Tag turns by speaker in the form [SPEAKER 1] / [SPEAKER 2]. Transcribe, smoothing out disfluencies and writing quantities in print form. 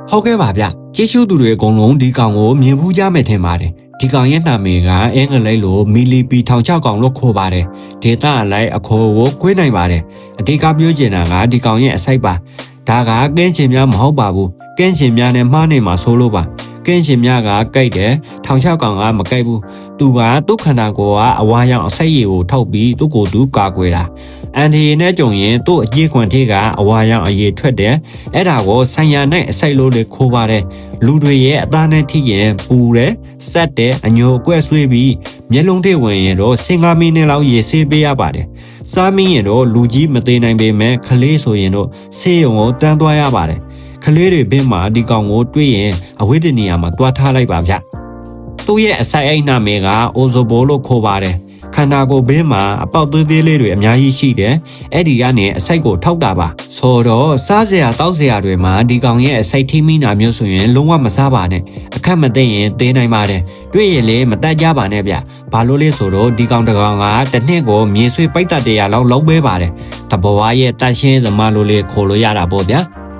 [SPEAKER 1] ဟုတ်ကဲ့ပါဗျကျေးဇူးသူတွေအကုန်လုံးဒီကောင်ကိုမြင်ဘူးကြမယ်ထင်ပါတယ်ဒီကောင်ရဲ့နာမည်ကအင်္ဂလိပ်လိုမီလီပီ1006ကောင်လို့ခေါ်ပါတယ်ဒေတာအလိုက်အခေါ်ကိုခွေးနိုင်ပါတယ်အတိတ်ကပြောချင်တာကဒီကောင်ရဲ့အစိုက်ပါဒါကကင်းချင်များမဟုတ်ပါဘူးကင်းချင်များနဲ့မှားနေမှာဆိုလို့ပါကင်းချင်များကကြိုက်တယ်1006ကောင်ကမကြိုက်ဘူးသူကသူ့ခန္ဓာကိုယ်ကအဝါရောင်အစိတ်ရည်ကိုထုတ်ပြီးသူ့ကိုယ်သူကာကွယ်တာအန်ဒီနဲ့ကြုံရင်သူ့အကြီးခွန်ထေးကအဝါရောင်အရည်ထွက်တယ်အဲ့ဒါကိုဆိုင်ရနဲ့အစိတ်လို့လေခိုးပါတယ်လူတွေရဲ့အသားနဲ့ထိရင်ပူတယ်ဆက်တယ်အညိုအကွက်ဆွေးပြီးမျက်လုံးထိဝင်ရင်တော့15မိနစ်လောက်ရေဆေးပေးရပါတယ်စားမင်းရင်တော့လူကြီးမသေးနိုင်ပေမဲ့ခလေးဆိုရင်တော့ဆေးရုံကိုတန်းသွားရပါတယ်ကလေးတွေဘင်းမှာဒီကောင်ကိုတွေ့ရင်အဝိဒနေရာမှာတွားထားလိုက်ပါဗျသူ့ရဲ့အဆိုင်အိတ်နာမည်ကအိုဇိုဘိုလို့ခေါ်ပါတယ်ခန္ဓာကိုယ်ဘင်းမှာအပေါက်သေးသေးလေးတွေအများကြီးရှိတယ်အဲ့ဒီကနေအဆိုင်ကိုထောက်တာပါဆိုတော့စားစရာတောက်စရာတွေမှာဒီကောင်ရဲ့အဆိုင်ထိမိနာမျိုးဆိုရင်လုံးဝမစားပါနဲ့အခက်မသိရင်သေးနိုင်ပါတယ်တွေ့ရင်လေမတက်ကြပါနဲ့ဗျဘာလို့လဲဆိုတော့ဒီကောင်တကောင်ကတစ်နှစ်ကိုမြေဆွေးပိုက်တ100လောက်လောက်ပဲပါတယ်တဘဝရဲ့တန့်ရှင်းသမားလိုလေးခေါ်လို့ရတာပေါ့ဗျာ